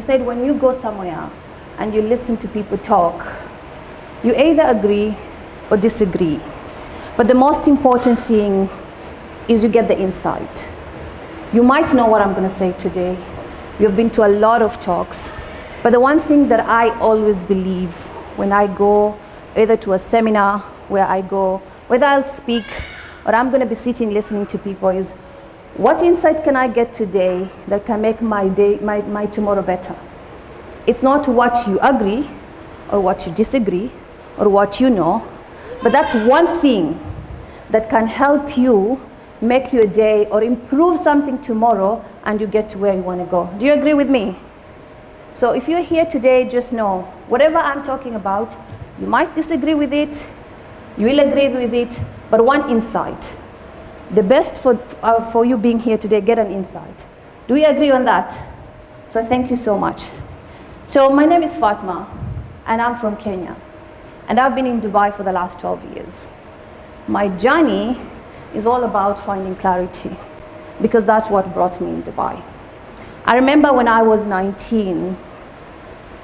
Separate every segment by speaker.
Speaker 1: said when you go somewhere and you listen to people talk, you either agree or disagree. But the most important thing is you get the insight. You might know what I'm going to say today. You've been to a lot of talks. But the one thing that I always believe when I go either to a seminar where I go, whether I'll speak or I'm going to be sitting listening to people, is what insight can I get today that can make my day, my tomorrow better? It's not what you agree or what you disagree or what you know, but that's one thing that can help you make your day or improve something tomorrow and you get to where you want to go. Do you agree with me? So if you're here today, just know, whatever I'm talking about, you might disagree with it, you will agree with it, but one insight. The best for you being here today, get an insight. Do we agree on that? So thank you so much. So my name is Fatima, and I'm from Kenya. And I've been in Dubai for the last 12 years. My journey is all about finding clarity, because that's what brought me in Dubai. I remember when I was 19,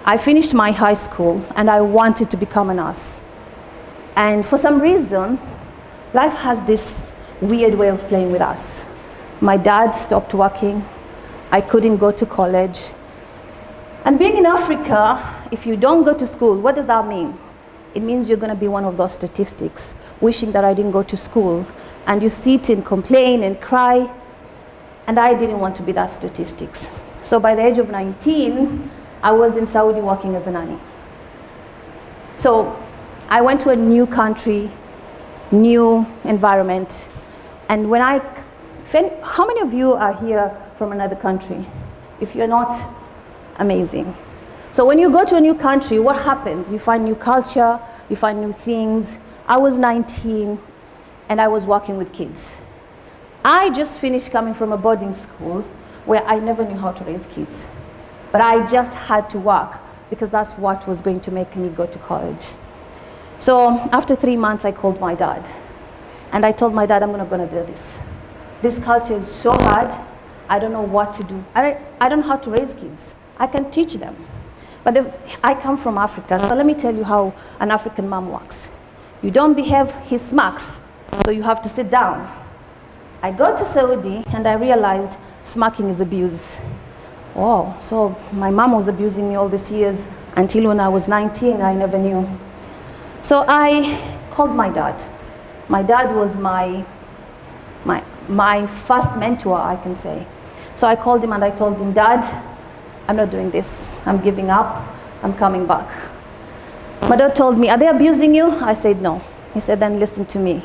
Speaker 1: I finished my high school and I wanted to become a nurse. And for some reason, life has this weird way of playing with us. My dad stopped working. I couldn't go to college. And being in Africa, if you don't go to school, what does that mean? It means you're going to be one of those statistics, wishing that I didn't go to school. And you sit and complain and cry. And I didn't want to be that statistics. So by the age of 19, I was in Saudi working as a nanny. So I went to a new country, new environment. And how many of you are here from another country? If you're not, amazing. So when you go to a new country, what happens? You find new culture, you find new things. I was 19 and I was working with kids. I just finished coming from a boarding school where I never knew how to raise kids. But I just had to work because that's what was going to make me go to college. So after 3 months, I called my dad. And I told my dad, I'm gonna do this. This culture is so hard. I don't know what to do. I don't know how to raise kids. I can teach them. But I come from Africa, so let me tell you how an African mom works. You don't behave, he smacks, so you have to sit down. I go to Saudi and I realized smacking is abuse. Oh, so my mom was abusing me all these years until when I was 19, I never knew. So I called my dad. My dad was my first mentor, I can say. So I called him and I told him, Dad, I'm not doing this. I'm giving up. I'm coming back. My dad told me, are they abusing you? I said, no. He said, then listen to me.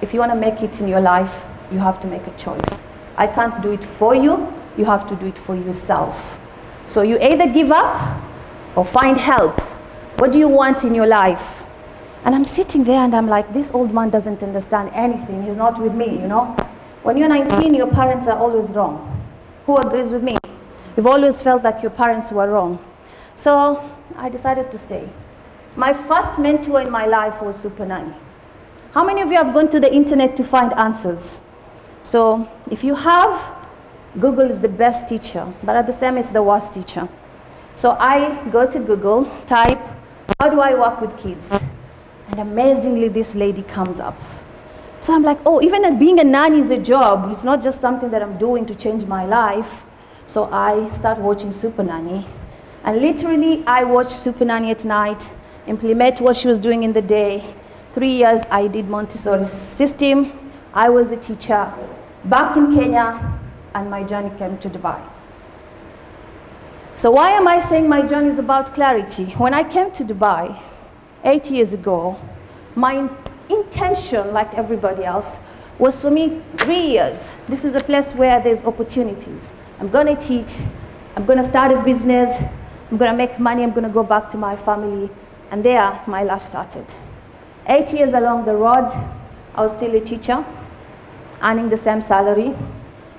Speaker 1: If you want to make it in your life, you have to make a choice. I can't do it for you. You have to do it for yourself. So you either give up or find help. What do you want in your life? And I'm sitting there and I'm like, this old man doesn't understand anything. He's not with me, you know. When you're 19, your parents are always wrong. Who agrees with me? You've always felt like your parents were wrong. So I decided to stay. My first mentor in my life was Super Nanny. How many of you have gone to the internet to find answers? So if you have, Google is the best teacher, but at the same it's the worst teacher. So I go to Google, type, how do I work with kids? And amazingly, this lady comes up. So I'm like, oh, even being a nanny is a job. It's not just something that I'm doing to change my life. So I start watching Super Nanny. And literally, I watched Super Nanny at night, implement what she was doing in the day. 3 years, I did Montessori system. I was a teacher back in Kenya, and my journey came to Dubai. So why am I saying my journey is about clarity? When I came to Dubai 8 years ago, my intention, like everybody else, was for me 3 years. This is a place where there's opportunities. I'm gonna teach, I'm gonna start a business, I'm gonna make money, I'm gonna go back to my family, and there my life started. 8 years along the road, I was still a teacher, earning the same salary,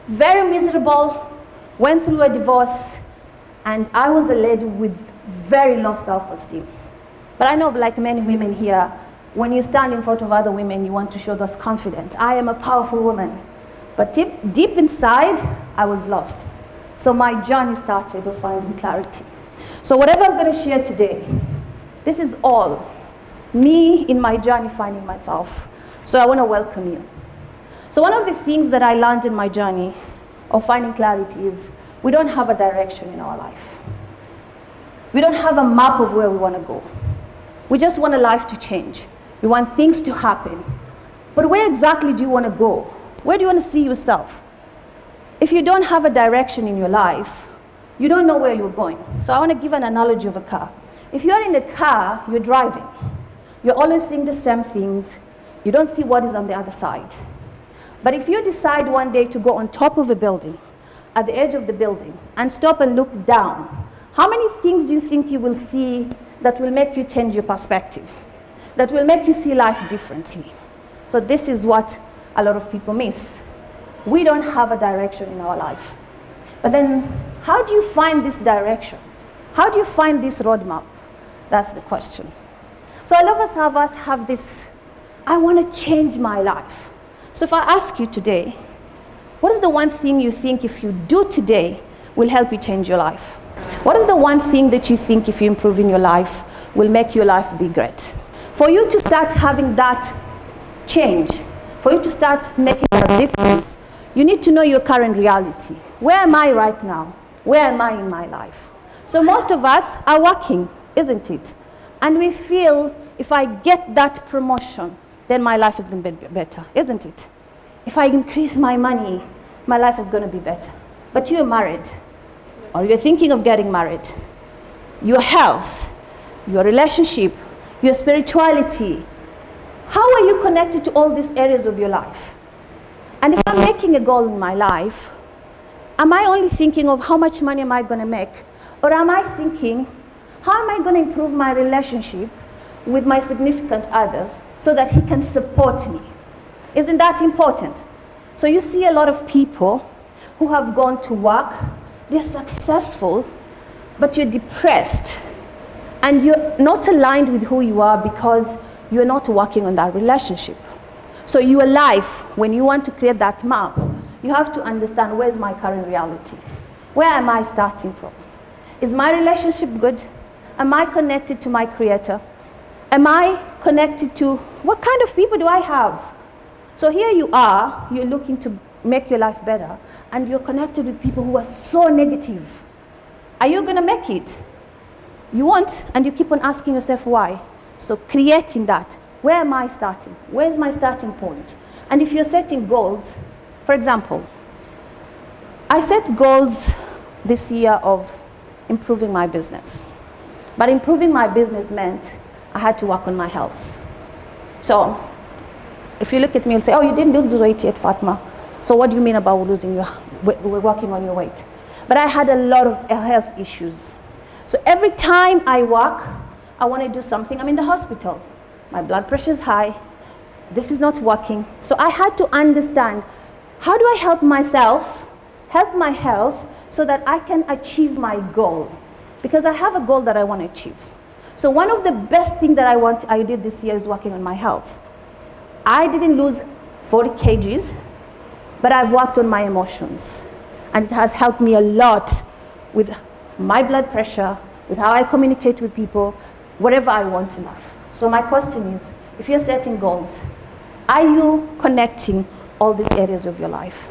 Speaker 1: very miserable, went through a divorce, and I was a lady with very low self-esteem. But I know, like many women here, when you stand in front of other women, you want to show those confidence. I am a powerful woman. But deep inside, I was lost. So my journey started of finding clarity. So whatever I'm going to share today, this is all me in my journey finding myself. So I want to welcome you. So one of the things that I learned in my journey of finding clarity is we don't have a direction in our life. We don't have a map of where we want to go. We just want a life to change. We want things to happen. But where exactly do you want to go? Where do you want to see yourself? If you don't have a direction in your life, you don't know where you're going. So I want to give an analogy of a car. If you're in a car, you're driving. You're always seeing the same things. You don't see what is on the other side. But if you decide one day to go on top of a building, at the edge of the building, and stop and look down, how many things do you think you will see that will make you change your perspective? That will make you see life differently? So this is what a lot of people miss. We don't have a direction in our life. But then, how do you find this direction? How do you find this roadmap? That's the question. So a lot of us have this, I want to change my life. So if I ask you today, what is the one thing you think if you do today will help you change your life? What is the one thing that you think if you improve in your life will make your life be great? For you to start having that change, for you to start making a difference, you need to know your current reality. Where am I right now? Where am I in my life? So most of us are working, isn't it? And we feel if I get that promotion, then my life is going to be better, isn't it? If I increase my money, my life is going to be better. But you're married, or you're thinking of getting married. Your health, your relationship, your spirituality. How are you connected to all these areas of your life? And if I'm making a goal in my life, am I only thinking of how much money am I going to make? Or am I thinking, how am I going to improve my relationship with my significant others so that he can support me? Isn't that important? So you see a lot of people who have gone to work, they're successful, but you're depressed and you're not aligned with who you are because you're not working on that relationship. So your life, when you want to create that map, you have to understand, where's my current reality? Where am I starting from? Is my relationship good? Am I connected to my Creator? Am I connected to, what kind of people do I have? So here you are, you're looking to make your life better, and you're connected with people who are so negative. Are you going to make it? You won't, and you keep on asking yourself why. So creating that. Where am I starting? Where's my starting point? And if you're setting goals, for example, I set goals this year of improving my business. But improving my business meant I had to work on my health. So if you look at me and say, oh, you didn't lose the weight yet, Fatima. So what do you mean about losing your, working on your weight? But I had a lot of health issues. So every time I work, I want to do something. I'm in the hospital. My blood pressure is high. This is not working. So I had to understand, how do I help myself, help my health, so that I can achieve my goal? Because I have a goal that I want to achieve. So one of the best things that I did this year is working on my health. I didn't lose 40 kgs, but I've worked on my emotions. And it has helped me a lot with my blood pressure, with how I communicate with people, whatever I want in life. So my question is, if you're setting goals, are you connecting all these areas of your life?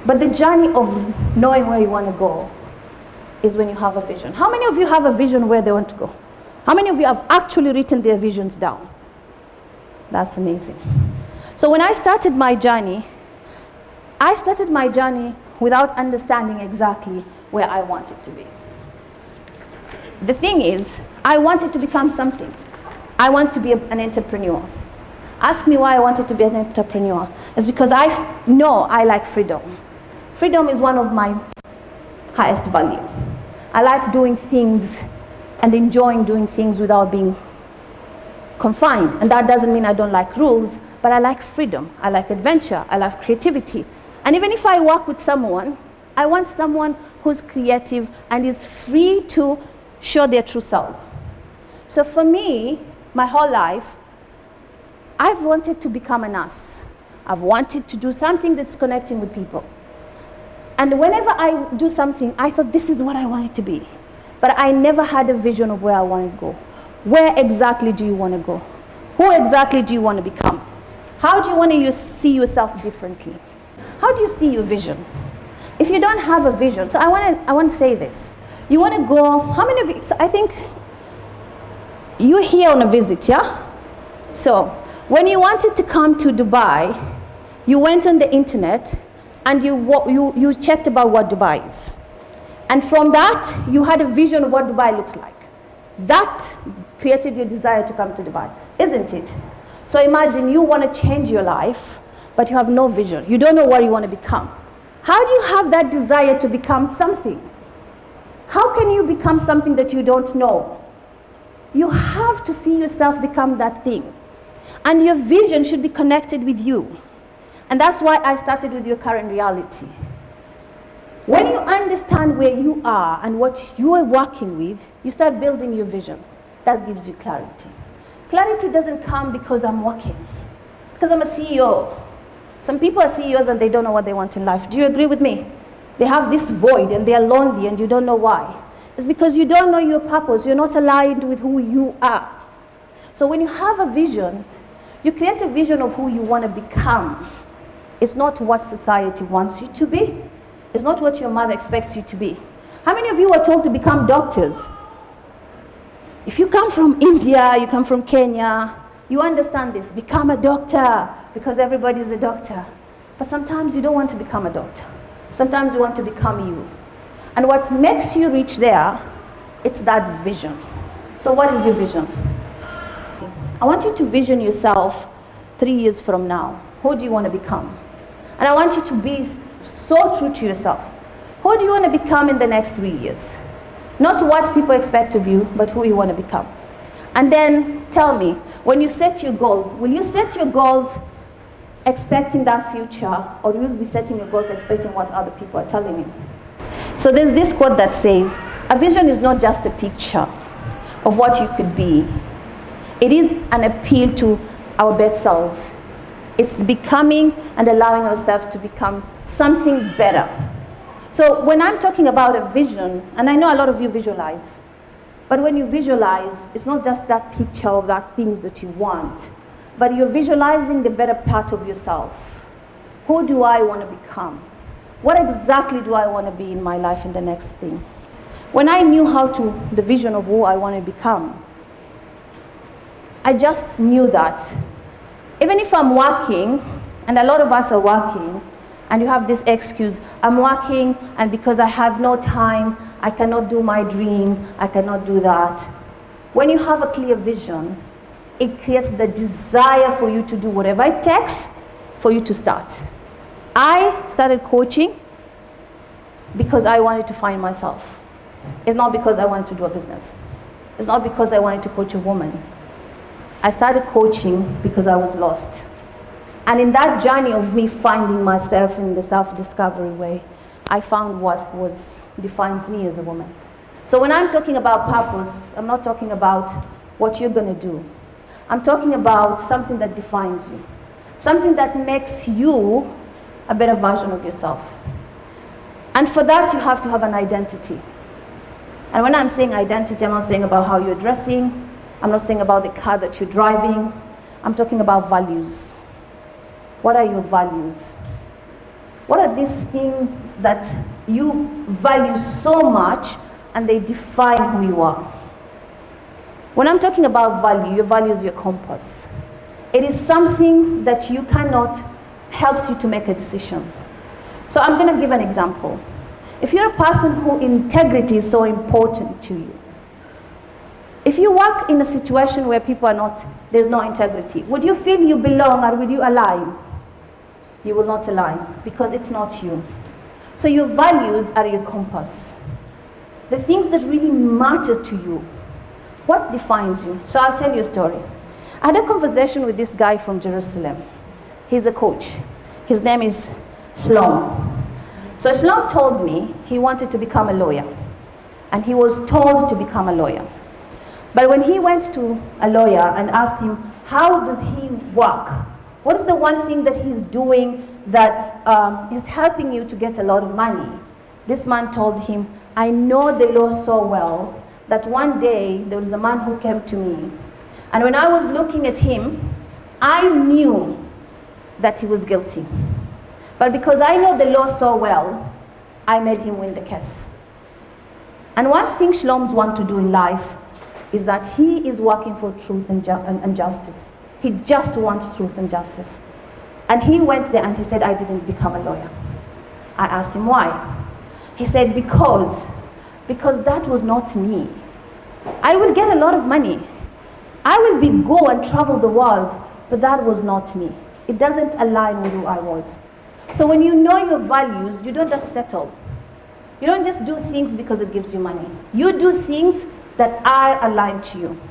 Speaker 1: But the journey of knowing where you want to go is when you have a vision. How many of you have a vision where they want to go? How many of you have actually written their visions down? That's amazing. So when I started my journey without understanding exactly where I wanted to be. The thing is, I wanted to become something. I wanted to be an entrepreneur. Ask me why I wanted to be an entrepreneur. It's because I know I like freedom. Freedom is one of my highest value. I like doing things and enjoying doing things without being confined. And that doesn't mean I don't like rules, but I like freedom. I like adventure. I like creativity. And even if I work with someone, I want someone who's creative and is free to show their true selves. So for me, my whole life, I've wanted to become a nurse. I've wanted to do something that's connecting with people. And whenever I do something, I thought this is what I want it to be. But I never had a vision of where I want to go. Where exactly do you want to go? Who exactly do you want to become? How do you want to see yourself differently? How do you see your vision? If you don't have a vision, so I want to say this. You want to go, how many of you, so I think you're here on a visit, yeah? So when you wanted to come to Dubai, you went on the internet and you checked about what Dubai is. And from that, you had a vision of what Dubai looks like. That created your desire to come to Dubai, isn't it? So imagine you want to change your life, but you have no vision. You don't know what you want to become. How do you have that desire to become something? How can you become something that you don't know? You have to see yourself become that thing. And your vision should be connected with you. And that's why I started with your current reality. When you understand where you are and what you are working with, you start building your vision. That gives you clarity. Clarity doesn't come because I'm working, because I'm a CEO. Some people are CEOs and they don't know what they want in life. Do you agree with me? They have this void and they are lonely and you don't know why. It's because you don't know your purpose. You're not aligned with who you are. So when you have a vision, you create a vision of who you want to become. It's not what society wants you to be. It's not what your mother expects you to be. How many of you were told to become doctors? If you come from India, you come from Kenya, you understand this. Become a doctor because everybody is a doctor. But sometimes you don't want to become a doctor. Sometimes you want to become you. And what makes you reach there, it's that vision. So what is your vision? I want you to vision yourself 3 years from now. Who do you want to become? And I want you to be so true to yourself. Who do you want to become in the next 3 years? Not what people expect of you, but who you want to become. And then tell me, when you set your goals, will you set your goals expecting that future, or will you be setting your goals expecting what other people are telling you? So there's this quote that says, a vision is not just a picture of what you could be. It is an appeal to our best selves. It's becoming and allowing ourselves to become something better. So when I'm talking about a vision, and I know a lot of you visualize, but when you visualize, it's not just that picture of that things that you want, but you're visualizing the better part of yourself. Who do I want to become? What exactly do I want to be in my life in the next thing? When I knew the vision of who I want to become, I just knew that even if I'm working, and a lot of us are working, and you have this excuse, I'm working, and because I have no time, I cannot do my dream, I cannot do that. When you have a clear vision, it creates the desire for you to do whatever it takes for you to start. I started coaching because I wanted to find myself. It's not because I wanted to do a business. It's not because I wanted to coach a woman. I started coaching because I was lost. And in that journey of me finding myself in the self-discovery way, I found what defines me as a woman. So when I'm talking about purpose, I'm not talking about what you're going to do. I'm talking about something that defines you. Something that makes you a better version of yourself. And for that, you have to have an identity. And when I'm saying identity, I'm not saying about how you're dressing. I'm not saying about the car that you're driving. I'm talking about values. What are your values? What are these things that you value so much and they define who you are? When I'm talking about value, your value is your compass. It is something that you cannot helps you to make a decision. So I'm going to give an example. If you're a person who integrity is so important to you, if you work in a situation where there's no integrity, would you feel you belong or will you align? You will not align because it's not you. So your values are your compass. The things that really matter to you. What defines you? So I'll tell you a story. I had a conversation with this guy from Jerusalem. He's a coach. His name is Shlom. So Shlom told me he wanted to become a lawyer. And he was told to become a lawyer. But when he went to a lawyer and asked him, how does he work What is the one thing that he's doing that is helping you to get a lot of money? This man told him, I know the law so well that one day there was a man who came to me. And when I was looking at him, I knew that he was guilty. But because I know the law so well, I made him win the case. And one thing Shloms wants to do in life is that he is working for truth and justice. He just wants truth and justice. And he went there and he said, I didn't become a lawyer. I asked him why. He said, because that was not me. I will get a lot of money. I will go and travel the world, but that was not me. It doesn't align with who I was. So when you know your values, you don't just settle. You don't just do things because it gives you money. You do things that are aligned to you.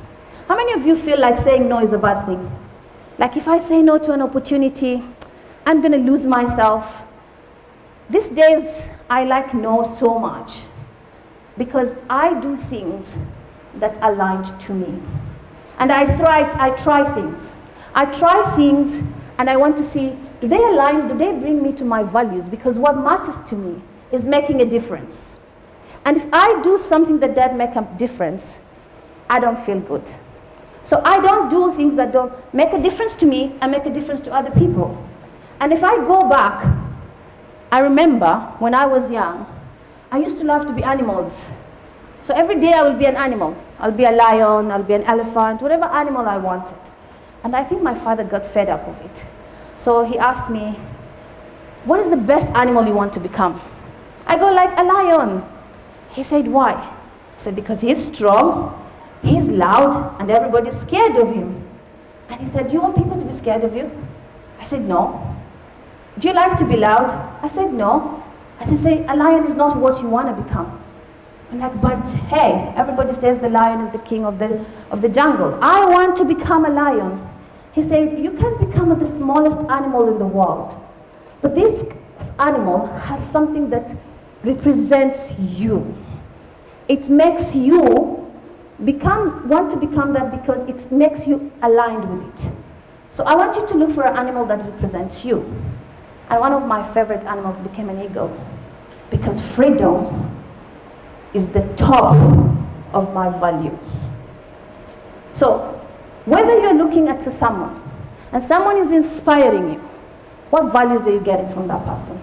Speaker 1: How many of you feel like saying no is a bad thing? Like if I say no to an opportunity, I'm going to lose myself. These days, I like no so much because I do things that are aligned to me. And I try things. I try things and I want to see, do they align, do they bring me to my values? Because what matters to me is making a difference. And if I do something that doesn't make a difference, I don't feel good. So I don't do things that don't make a difference to me and make a difference to other people. And if I go back, I remember when I was young, I used to love to be animals. So every day I will be an animal. I'll be a lion, I'll be an elephant, whatever animal I wanted. And I think my father got fed up of it. So he asked me, what is the best animal you want to become? I go like a lion. He said, why? I said, because he's strong, he's loud, and everybody's scared of him. And he said, do you want people to be scared of you? I said, no. Do you like to be loud? I said, no. And he said, a lion is not what you want to become. I'm like, but hey, everybody says the lion is the king of the jungle. I want to become a lion. He said, you can become the smallest animal in the world. But this animal has something that represents you. It makes you want to become that because it makes you aligned with it. So I want you to look for an animal that represents you. And one of my favorite animals became an eagle because freedom is the top of my value. So whether you're looking at someone and someone is inspiring you, what values are you getting from that person?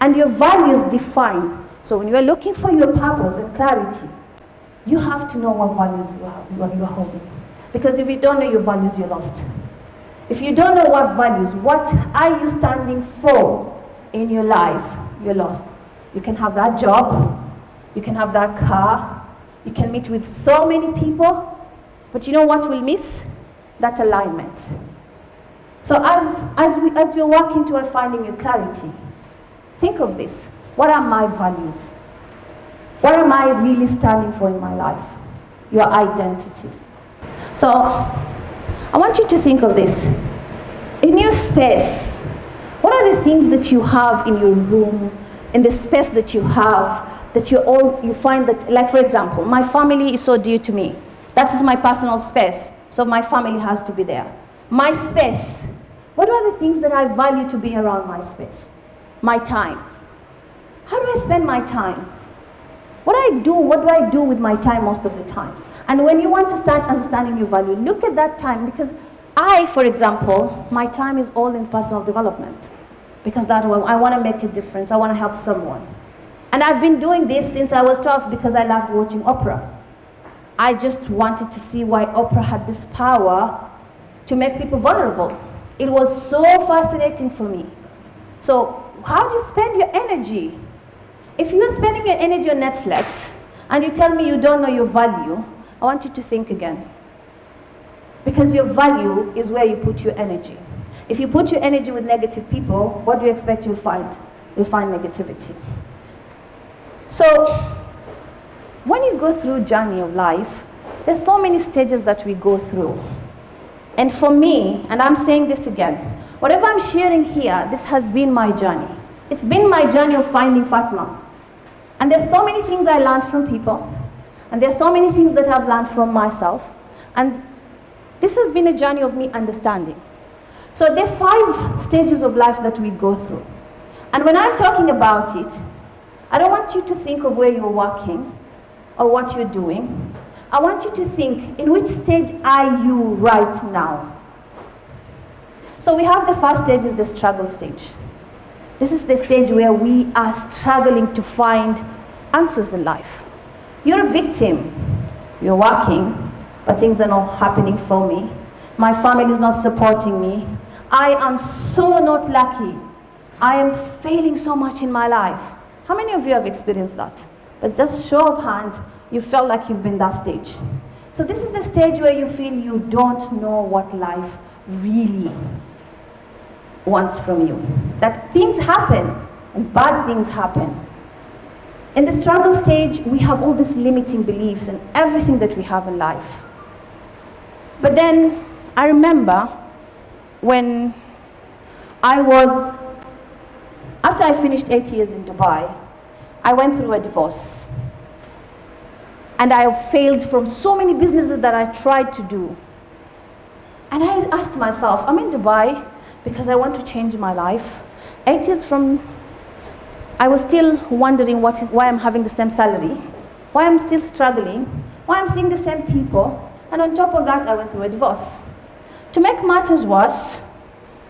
Speaker 1: And your values define. So when you are looking for your purpose and clarity, you have to know what values you are holding. Because if you don't know your values, you're lost. If you don't know what values, what are you standing for in your life, you're lost. You can have that job, you can have that car, you can meet with so many people, but you know what we'll miss? That alignment. So as you're working toward finding your clarity, think of this. What are my values? What am I really standing for in my life? Your identity. So I want you to think of this. In your space, what are the things that you have in your room, in the space that you have, that you find that, like for example, my family is so dear to me. That is my personal space, so my family has to be there. My space, what are the things that I value to be around my space? My time. How do I spend my time? What do I do with my time most of the time? And when you want to start understanding your value, look at that time, because for example, my time is all in personal development. Because I want to make a difference, I want to help someone. And I've been doing this since I was 12 because I loved watching opera. I just wanted to see why opera had this power to make people vulnerable. It was so fascinating for me. So how do you spend your energy? If you're spending your energy on Netflix and you tell me you don't know your value, I want you to think again. Because your value is where you put your energy. If you put your energy with negative people, what do you expect you'll find? You'll find negativity. So when you go through a journey of life, there's so many stages that we go through. And for me, and I'm saying this again, whatever I'm sharing here, this has been my journey. It's been my journey of finding Fatima. And there's so many things I learned from people. And there's so many things that I've learned from myself. And this has been a journey of me understanding. So there are 5 stages of life that we go through. And when I'm talking about it, I don't want you to think of where you're working or what you're doing. I want you to think, in which stage are you right now? So we have the first stage is the struggle stage. This is the stage where we are struggling to find answers in life. You're a victim. You're working, but things are not happening for me. My family is not supporting me. I am so not lucky. I am failing so much in my life. How many of you have experienced that? But just show of hand, you felt like you've been that stage. So this is the stage where you feel you don't know what life really wants from you. That things happen, and bad things happen. In the struggle stage, we have all these limiting beliefs and everything that we have in life. But then, I remember when after I finished 8 years in Dubai, I went through a divorce. And I failed from so many businesses that I tried to do. And I asked myself, I'm in Dubai because I want to change my life. 8 years from, I was still wondering why I'm having the same salary, why I'm still struggling, why I'm seeing the same people. And on top of that, I went through a divorce. To make matters worse,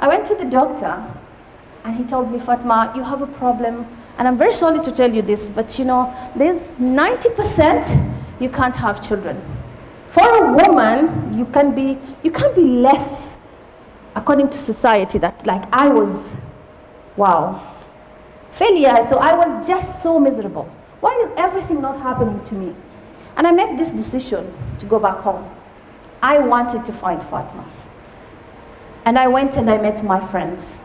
Speaker 1: I went to the doctor and he told me, Fatima, you have a problem. And I'm very sorry to tell you this, but you know, there's 90% you can't have children. For a woman, you can't be less, according to society, that like I was, wow, failure. So I was just so miserable. Why is everything not happening to me? And I made this decision to go back home. I wanted to find Fatima. And I went and I met my friends.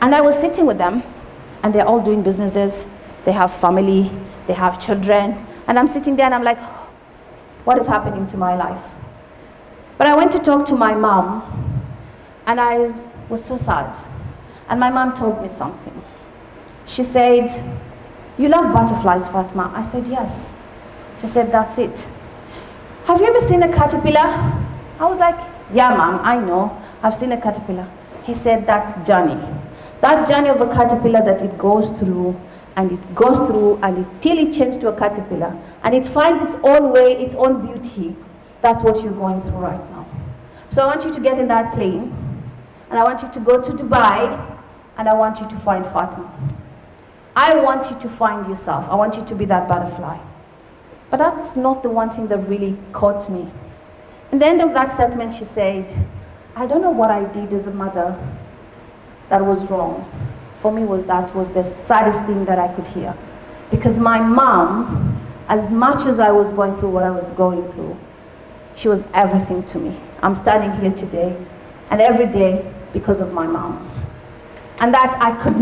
Speaker 1: And I was sitting with them, and they're all doing businesses. They have family, they have children. And I'm sitting there and I'm like, what is happening to my life? But I went to talk to my mom, and I was so sad. And my mom told me something. She said, you love butterflies, Fatima? I said, yes. She said, that's it. Have you ever seen a caterpillar? I was like, yeah, mom, I know. I've seen a caterpillar. He said, that journey of a caterpillar that it goes through, and until it changes to a caterpillar, and it finds its own way, its own beauty. That's what you're going through right now. So I want you to get in that plane, and I want you to go to Dubai, and I want you to find Fatima. I want you to find yourself. I want you to be that butterfly. But that's not the one thing that really caught me. In the end of that statement, she said, I don't know what I did as a mother that was wrong. For me, that was the saddest thing that I could hear. Because my mom, as much as I was going through what I was going through, she was everything to me. I'm standing here today, and every day because of my mom. And that I could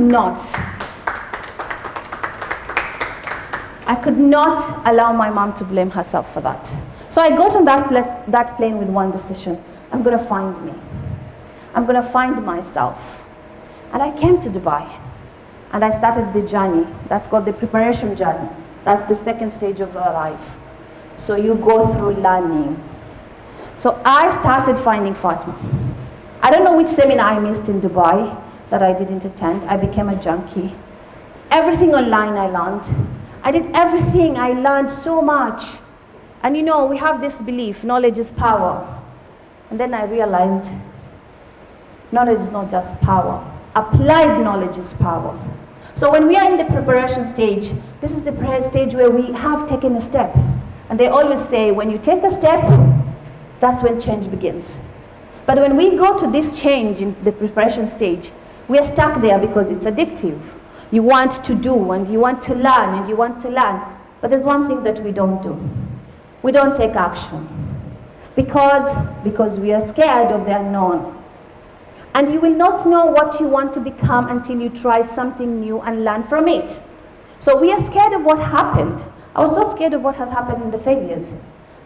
Speaker 1: not allow my mom to blame herself for that. So I got on that plane with one decision. I'm going to find me. I'm going to find myself. And I came to Dubai, and I started the journey. That's called the preparation journey. That's the second stage of our life. So you go through learning. So I started finding Fatima. I don't know which seminar I missed in Dubai that I didn't attend. I became a junkie. Everything online I learned. I did everything. I learned so much. And you know, we have this belief, knowledge is power. And then I realized, knowledge is not just power. Applied knowledge is power. So when we are in the preparation stage, this is the prayer stage where we have taken a step. And they always say, when you take a step, that's when change begins. But when we go to this change in the preparation stage, we are stuck there because it's addictive. You want to do, and you want to learn, and you want to learn. But there's one thing that we don't do. We don't take action. Because we are scared of the unknown. And you will not know what you want to become until you try something new and learn from it. So we are scared of what happened. I was so scared of what has happened in the failures.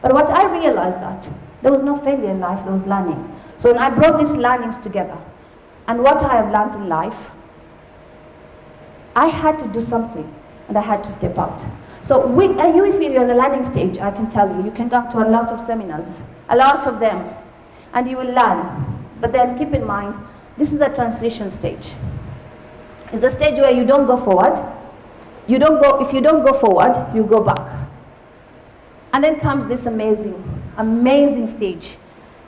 Speaker 1: But what I realized that there was no failure in life, there was learning. So when I brought these learnings together, and what I have learned in life, I had to do something, and I had to step out. So if you're in a learning stage, I can tell you, you can go to a lot of seminars, a lot of them, and you will learn. But then keep in mind, this is a transition stage. It's a stage where you don't go forward. If you don't go forward, you go back. And then comes this amazing stage.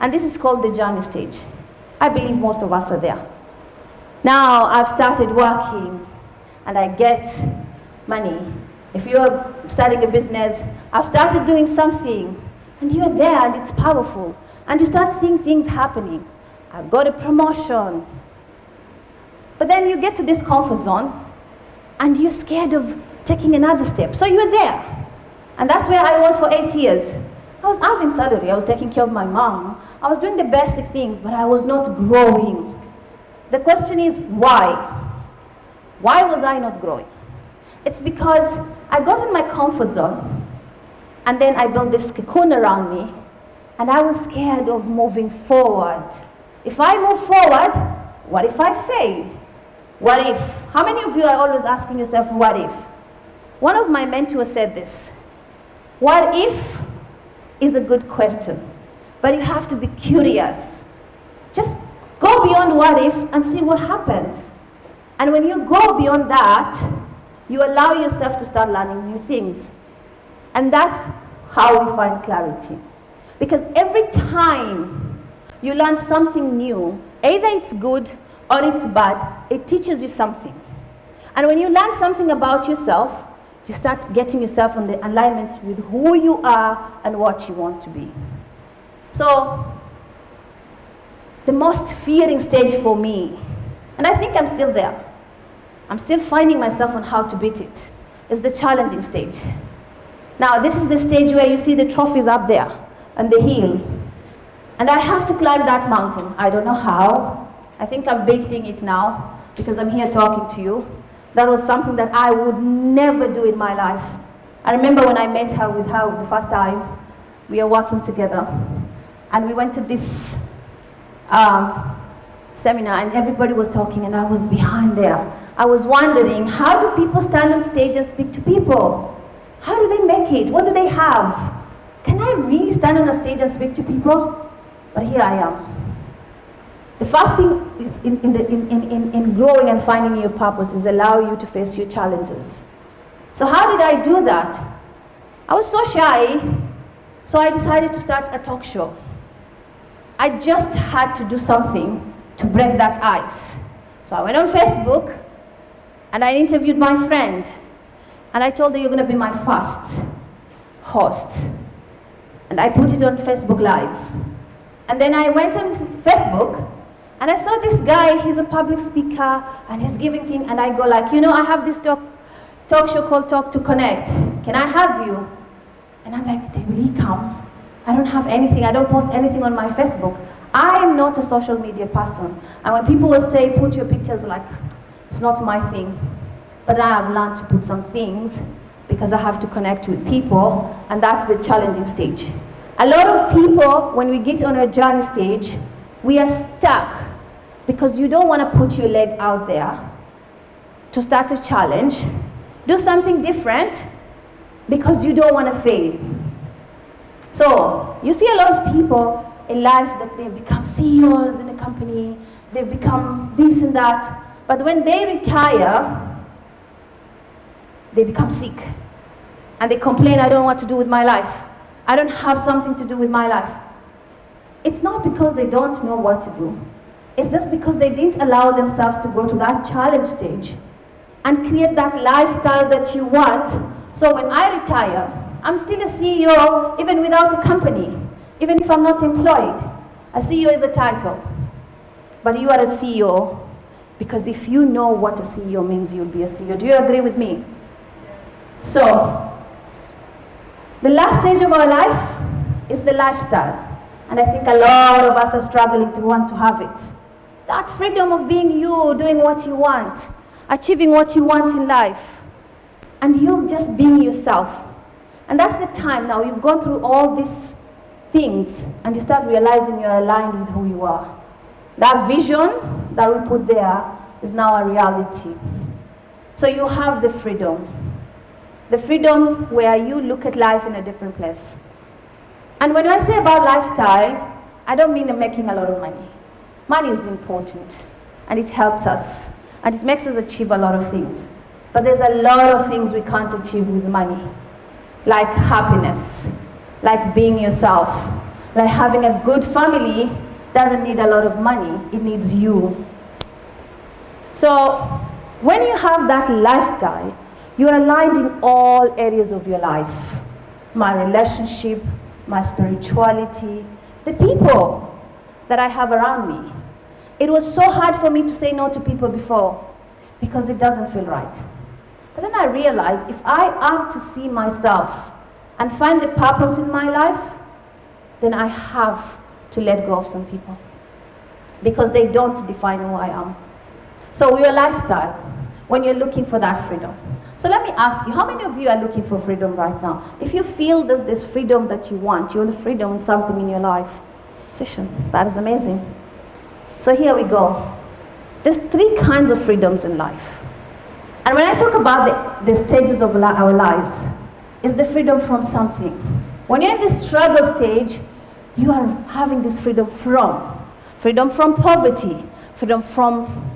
Speaker 1: And this is called the journey stage. I believe most of us are there. Now I've started working and I get money. If you're starting a business, I've started doing something and you're there and it's powerful. And you start seeing things happening. I've got a promotion. But then you get to this comfort zone and you're scared of taking another step. So you're there. And that's where I was for 8 years. I was having salary, I was taking care of my mom. I was doing the basic things, but I was not growing. The question is, why? Why was I not growing? It's because I got in my comfort zone, and then I built this cocoon around me, and I was scared of moving forward. If I move forward, what if I fail? What if? How many of you are always asking yourself, what if? One of my mentors said this. What if is a good question, but you have to be curious. Just go beyond what if and see what happens. And when you go beyond that, you allow yourself to start learning new things. And that's how we find clarity. Because every time you learn something new, either it's good or it's bad, it teaches you something. And when you learn something about yourself, you start getting yourself on the alignment with who you are and what you want to be. So, the most fearing stage for me, and I think I'm still there, I'm still finding myself on how to beat it, is the challenging stage. Now, this is the stage where you see the trophies up there and the hill. And I have to climb that mountain. I don't know how. I think I'm baking it now because I'm here talking to you. That was something that I would never do in my life. I remember when I met her the first time, we were working together. And we went to this seminar and everybody was talking and I was behind there. I was wondering, how do people stand on stage and speak to people? How do they make it? What do they have? Can I really stand on a stage and speak to people? But here I am. The first thing is in growing and finding your purpose is allow you to face your challenges. So how did I do that? I was so shy, so I decided to start a talk show. I just had to do something to break that ice. So I went on Facebook and I interviewed my friend and I told her, you're going to be my first host. And I put it on Facebook Live. And then I went on Facebook and I saw this guy, he's a public speaker, and he's giving things, and I go like, I have this talk show called Talk to Connect. Can I have you? And I'm like, will he come? I don't have anything, I don't post anything on my Facebook. I am not a social media person. And when people will say, put your pictures, like, it's not my thing. But I have learned to put some things because I have to connect with people, and that's the challenging stage. A lot of people, when we get on a journey stage, we are stuck because you don't want to put your leg out there to start a challenge, do something different because you don't want to fail. So, you see a lot of people in life that they've become CEOs in a company, they've become this and that, but when they retire, they become sick. And they complain, I don't know what to do with my life. I don't have something to do with my life. It's not because they don't know what to do. It's just because they didn't allow themselves to go to that challenge stage and create that lifestyle that you want. So when I retire, I'm still a CEO even without a company, even if I'm not employed. A CEO is a title, but you are a CEO because if you know what a CEO means, you'll be a CEO. Do you agree with me? So, the last stage of our life is the lifestyle. And I think a lot of us are struggling to want to have it. That freedom of being you, doing what you want, achieving what you want in life. And you just being yourself. And that's the time now, you've gone through all these things and you start realizing you're aligned with who you are. That vision that we put there is now a reality. So you have the freedom. The freedom where you look at life in a different place. And when I say about lifestyle, I don't mean making a lot of money. Money is important, and it helps us, and it makes us achieve a lot of things. But there's a lot of things we can't achieve with money, like happiness, like being yourself, like having a good family doesn't need a lot of money, it needs you. So when you have that lifestyle, you're aligned in all areas of your life. My relationship, my spirituality, the people that I have around me. It was so hard for me to say no to people before because it doesn't feel right. But then I realized if I am to see myself and find the purpose in my life, then I have to let go of some people because they don't define who I am. So your lifestyle, when you're looking for that freedom. So let me ask you, how many of you are looking for freedom right now? If you feel there's this freedom that you want freedom in something in your life, session, that is amazing. So here we go. There's 3 kinds of freedoms in life. And when I talk about the stages of our lives, it's the freedom from something. When you're in this struggle stage, you are having this freedom from poverty, freedom from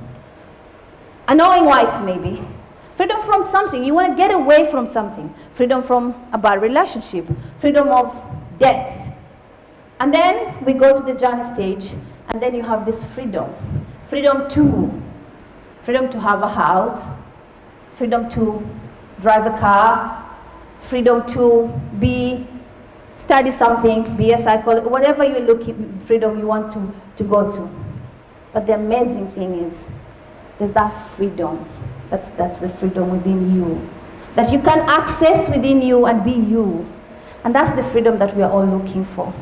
Speaker 1: annoying wife maybe, freedom from something, you want to get away from something, freedom from a bad relationship, freedom of debt. And then we go to the journey stage, and then you have this freedom to have a house, freedom to drive a car, freedom to study something, be a psychologist, whatever you're looking, freedom you want to go to. But the amazing thing is, there's that freedom, that's the freedom within you, that you can access within you and be you. And that's the freedom that we are all looking for.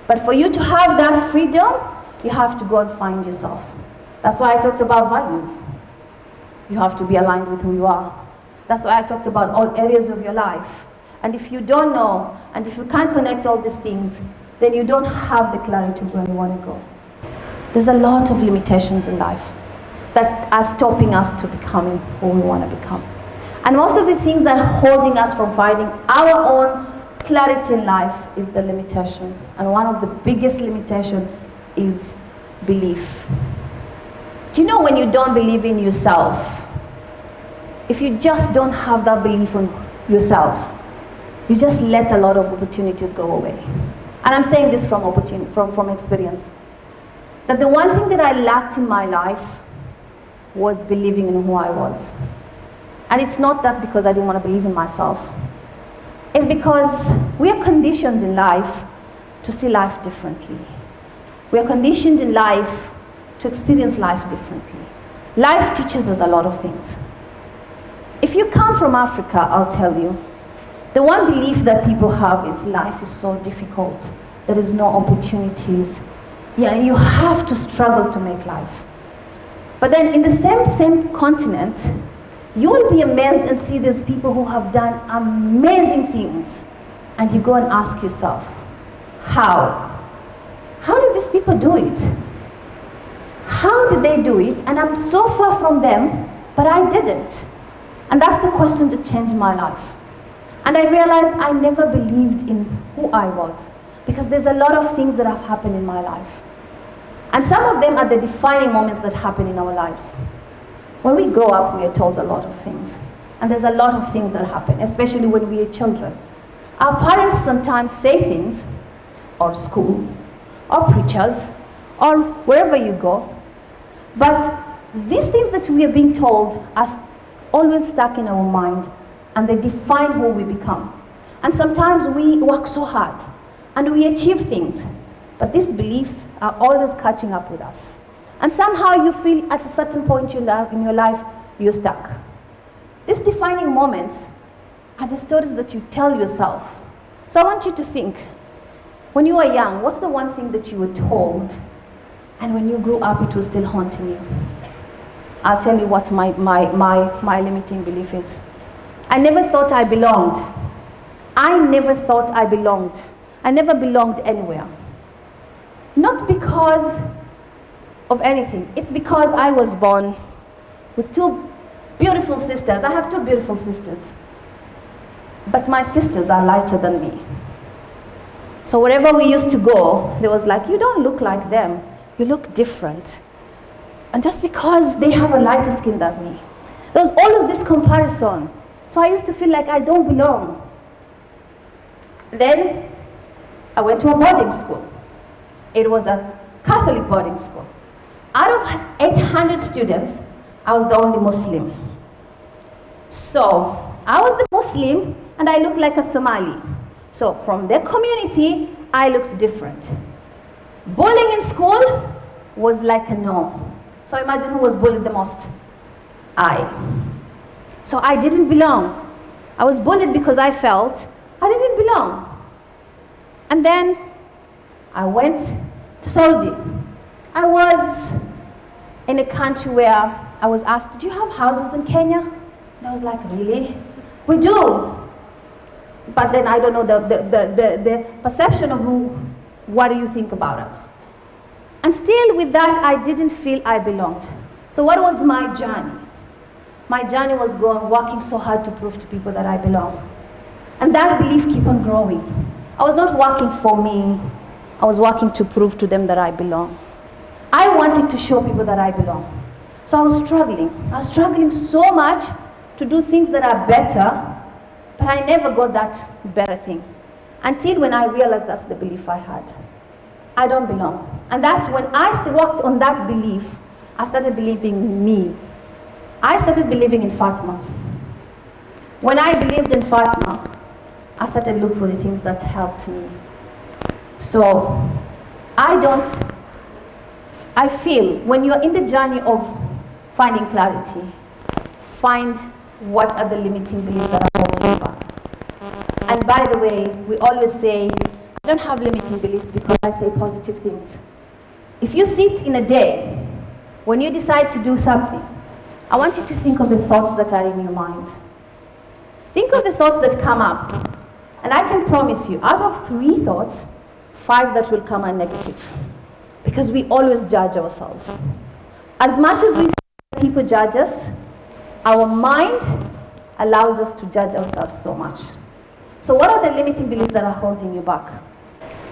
Speaker 1: But for you to have that freedom, you have to go and find yourself. That's why I talked about values. You have to be aligned with who you are. That's why I talked about all areas of your life. And if you don't know, and if you can't connect all these things, then you don't have the clarity where you want to go. There's a lot of limitations in life that are stopping us to becoming who we want to become. And most of the things that are holding us from finding our own clarity in life is the limitation. And one of the biggest limitations is belief. Do you know when you don't believe in yourself, if you just don't have that belief in yourself, you just let a lot of opportunities go away. And I'm saying this from experience. That the one thing that I lacked in my life was believing in who I was. And it's not that because I didn't want to believe in myself. It's because we are conditioned in life to see life differently. We are conditioned in life to experience life differently. Life teaches us a lot of things. If you come from Africa, I'll tell you, the one belief that people have is life is so difficult. There is no opportunities. Yeah, you have to struggle to make life. But then in the same continent, you will be amazed and see these people who have done amazing things. And you go and ask yourself, how? How did these people do it? How did they do it? And I'm so far from them, but I didn't. And that's the question that changed my life. And I realized I never believed in who I was, because there's a lot of things that have happened in my life. And some of them are the defining moments that happen in our lives. When we grow up, we are told a lot of things. And there's a lot of things that happen, especially when we are children. Our parents sometimes say things, or school, or preachers, or wherever you go. But these things that we are being told are always stuck in our mind, and they define who we become. And sometimes we work so hard, and we achieve things, but these beliefs are always catching up with us. And somehow you feel at a certain point in your life, you're stuck. These defining moments are the stories that you tell yourself. So I want you to think, when you were young, what's the one thing that you were told, and when you grew up, it was still haunting you? I'll tell you what my limiting belief is. I never thought I belonged. I never thought I belonged. I never belonged anywhere. Not because of anything. It's because I was born with 2 beautiful sisters. I have 2 beautiful sisters. But my sisters are lighter than me. So wherever we used to go, there was like, you don't look like them. you look different. And just because they have a lighter skin than me, there was always this comparison. So I used to feel like I don't belong. Then I went to a boarding school. It was a Catholic boarding school. Out of 800 students, I was the only Muslim. So I was the Muslim and I looked like a Somali. So from their community, I looked different. Bullying in school was like a no. So imagine who was bullied the most? I. So I didn't belong. I was bullied because I felt I didn't belong. And then I went to Saudi. I was in a country where I was asked, do you have houses in Kenya? And I was like, really? We do. But then I don't know the perception of what do you think about us? And still with that, I didn't feel I belonged. So what was my journey? My journey was working so hard to prove to people that I belong. And that belief kept on growing. I was not working for me. I was working to prove to them that I belong. I wanted to show people that I belong. So I was struggling. I was struggling so much to do things that are better, but I never got that better thing. Until when I realized that's the belief I had. I don't belong. And that's when I worked on that belief, I started believing in me. I started believing in Fatima. When I believed in Fatima, I started looking for the things that helped me. So I feel when you're in the journey of finding clarity, find what are the limiting beliefs that are holding you back. And by the way, we always say, I don't have limiting beliefs because I say positive things. If you sit in a day, when you decide to do something, I want you to think of the thoughts that are in your mind. Think of the thoughts that come up. And I can promise you, out of 3 thoughts, 5 that will come are negative. Because we always judge ourselves. As much as we think people judge us, our mind allows us to judge ourselves so much. So what are the limiting beliefs that are holding you back?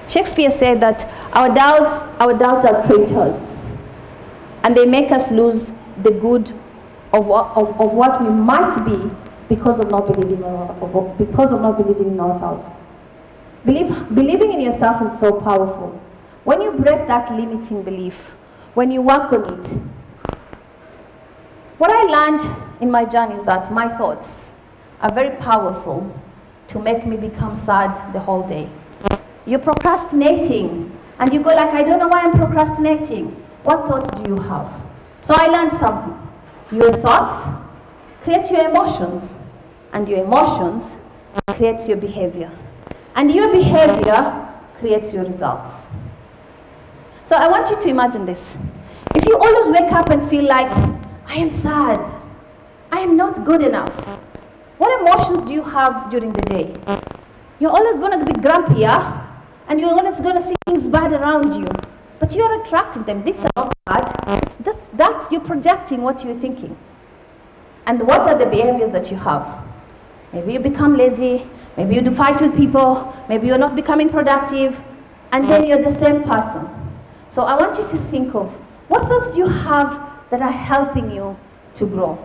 Speaker 1: Shakespeare said that our doubts are traitors, and they make us lose the good of what we might be because of not believing in ourselves. Believing in yourself is so powerful. When you break that limiting belief, when you work on it, what I learned in my journey is that my thoughts are very powerful to make me become sad the whole day. You're procrastinating, and you go like, I don't know why I'm procrastinating. What thoughts do you have? So I learned something. Your thoughts create your emotions, and your emotions create your behavior. And your behavior creates your results. So I want you to imagine this. If you always wake up and feel like, I am sad, I am not good enough, what emotions do you have during the day? You're always going to be grumpier, and you're always going to see things bad around you. But you're attracting them. Things are not bad. That's you're projecting what you're thinking. And what are the behaviors that you have? Maybe you become lazy, maybe you fight with people, maybe you're not becoming productive, and then you're the same person. So I want you to think of, what thoughts do you have that are helping you to grow?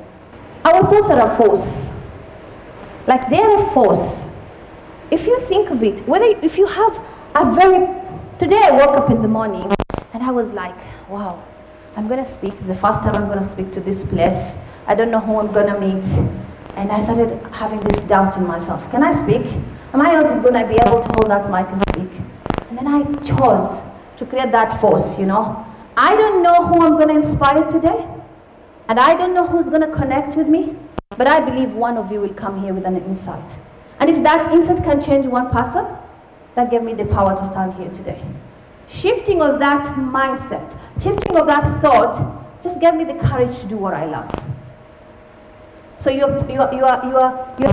Speaker 1: Our thoughts are a force. Like they're a force. If you think of it, if you have today I woke up in the morning and I was like, wow, I'm going to speak, the first time I'm going to speak to this place. I don't know who I'm going to meet. And I started having this doubt in myself. Can I speak? Am I going to be able to hold that mic and speak? And then I chose to create that force, I don't know who I'm going to inspire today. And I don't know who's going to connect with me. But I believe one of you will come here with an insight. And if that insight can change one person, that gave me the power to stand here today. Shifting of that mindset, shifting of that thought, just gave me the courage to do what I love. So your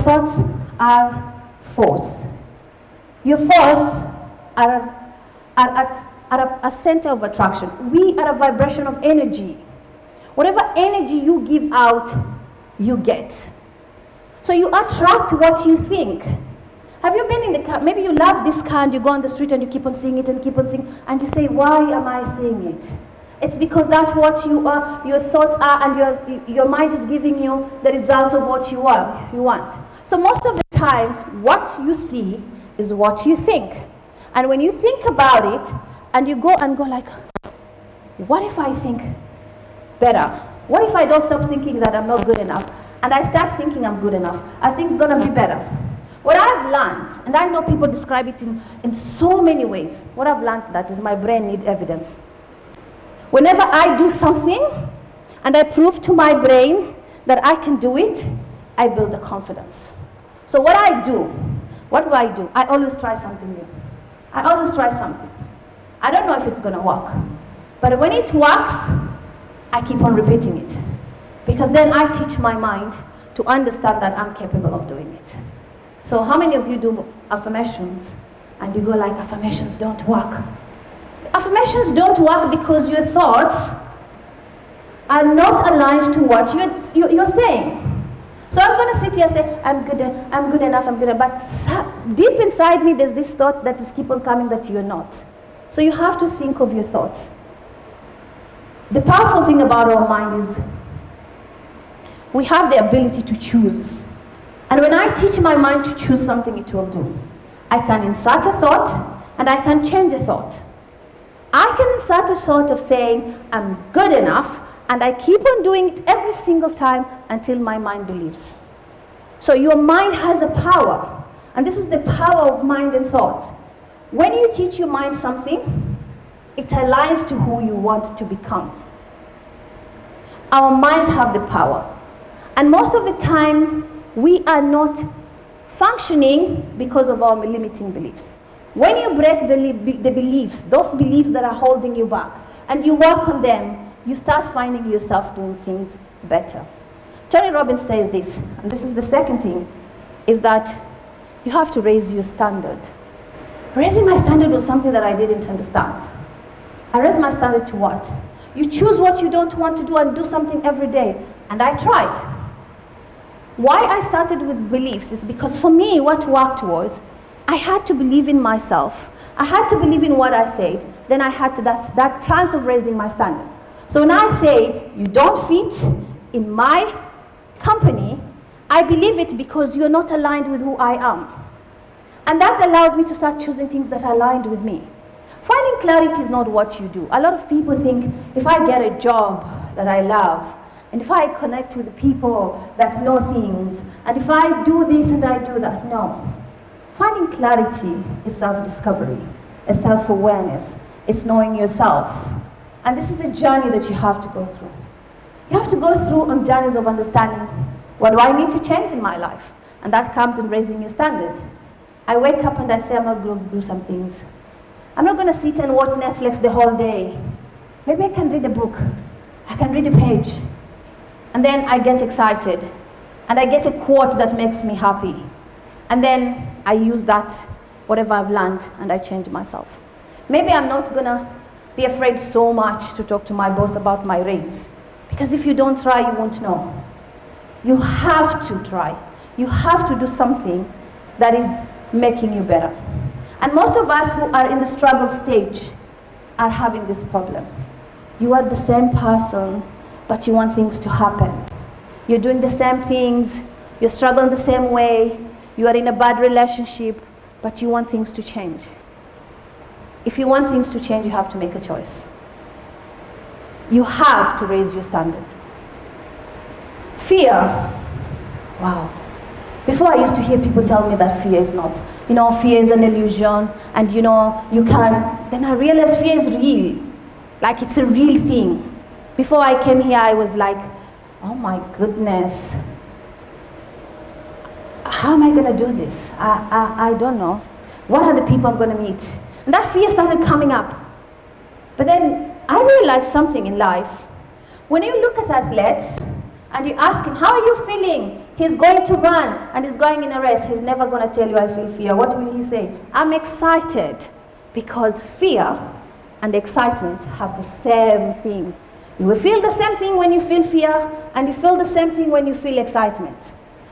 Speaker 1: thoughts are force. Your force are a center of attraction. We are a vibration of energy. Whatever energy you give out, you get. So you attract what you think. Have you been in the car? Maybe you love this car and you go on the street and you keep on seeing it and keep on seeing, and you say, why am I seeing it? It's because that's what you are, your thoughts are, and your mind is giving you the results of what you want. So most of the time, what you see is what you think. And when you think about it, and you go like, what if I think better? What if I don't stop thinking that I'm not good enough, and I start thinking I'm good enough? Are things gonna be better? What I've learned, and I know people describe it in so many ways, what I've learned that is my brain needs evidence. Whenever I do something, and I prove to my brain that I can do it, I build the confidence. So what do? I always try something new. I always try something. I don't know if it's gonna work, but when it works, I keep on repeating it. Because then I teach my mind to understand that I'm capable of doing it. So how many of you do affirmations and you go like, affirmations don't work? Affirmations don't work because your thoughts are not aligned to what you're saying. So I'm going to sit here and say, I'm good enough, but deep inside me there's this thought that is keep on coming that you're not. So you have to think of your thoughts. The powerful thing about our mind is we have the ability to choose. And when I teach my mind to choose something, it will do. I can insert a thought and I can change a thought. I can insert a thought of saying, I'm good enough, and I keep on doing it every single time until my mind believes. So your mind has a power, and this is the power of mind and thought. When you teach your mind something, it aligns to who you want to become. Our minds have the power. And most of the time, we are not functioning because of our limiting beliefs. When you break the beliefs, those beliefs that are holding you back, and you work on them, you start finding yourself doing things better. Tony Robbins says this, and this is the second thing, is that you have to raise your standard. Raising my standard was something that I didn't understand. I raised my standard to what? You choose what you don't want to do and do something every day. And I tried. Why I started with beliefs is because for me, what worked was, I had to believe in myself. I had to believe in what I said. Then I had to, that chance of raising my standard. So when I say, you don't fit in my company, I believe it because you're not aligned with who I am. And that allowed me to start choosing things that aligned with me. Finding clarity is not what you do. A lot of people think, if I get a job that I love, and if I connect with people that know things, and if I do this and I do that, no. Finding clarity is self-discovery, is self-awareness, it's knowing yourself. And this is a journey that you have to go through. You have to go through on journeys of understanding, what do I need to change in my life? And that comes in raising your standard. I wake up and I say, I'm not going to do some things. I'm not going to sit and watch Netflix the whole day. Maybe I can read a book. I can read a page. And then I get excited. And I get a quote that makes me happy. And then I use that, whatever I've learned, and I change myself. Maybe I'm not going to be afraid so much to talk to my boss about my raise. Because if you don't try, you won't know. You have to try. You have to do something that is making you better. And most of us who are in the struggle stage are having this problem. You are the same person, but you want things to happen. You're doing the same things, you're struggling the same way, you are in a bad relationship, but you want things to change. If you want things to change, you have to make a choice. You have to raise your standard. Fear. Wow. Before I used to hear people tell me that fear is not. Fear is an illusion, and you can. Then I realized fear is real. Like it's a real thing. Before I came here, I was like, oh my goodness. How am I going to do this? I don't know. What are the people I'm going to meet? And that fear started coming up. But then I realized something in life. When you look at athletes and you ask him, how are you feeling? He's going to run and he's going in a race. He's never going to tell you, I feel fear. What will he say? I'm excited. Because fear and excitement have the same thing. You will feel the same thing when you feel fear, and you feel the same thing when you feel excitement.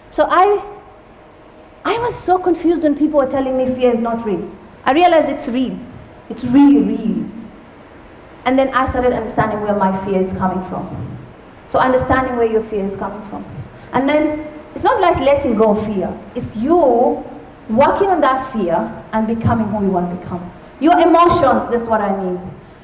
Speaker 1: So I was so confused when people were telling me fear is not real. I realized it's real. It's really real. And then I started understanding where my fear is coming from. So understanding where your fear is coming from. And then it's not like letting go of fear. It's you working on that fear and becoming who you want to become. Your emotions, that's what I mean.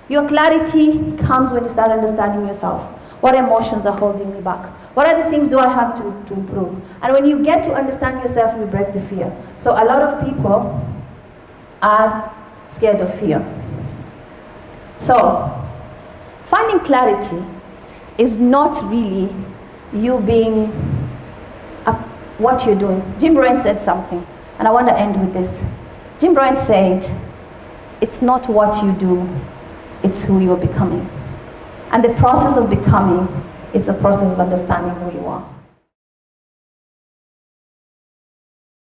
Speaker 1: Your clarity comes when you start understanding yourself. What emotions are holding me back? What other things do I have to improve? And when you get to understand yourself, you break the fear. So a lot of people are scared of fear. So finding clarity is not really you being what you're doing. Jim Rohn said something, and I want to end with this. Jim Rohn said, it's not what you do, it's who you're becoming. And the process of becoming is a process of understanding who you are.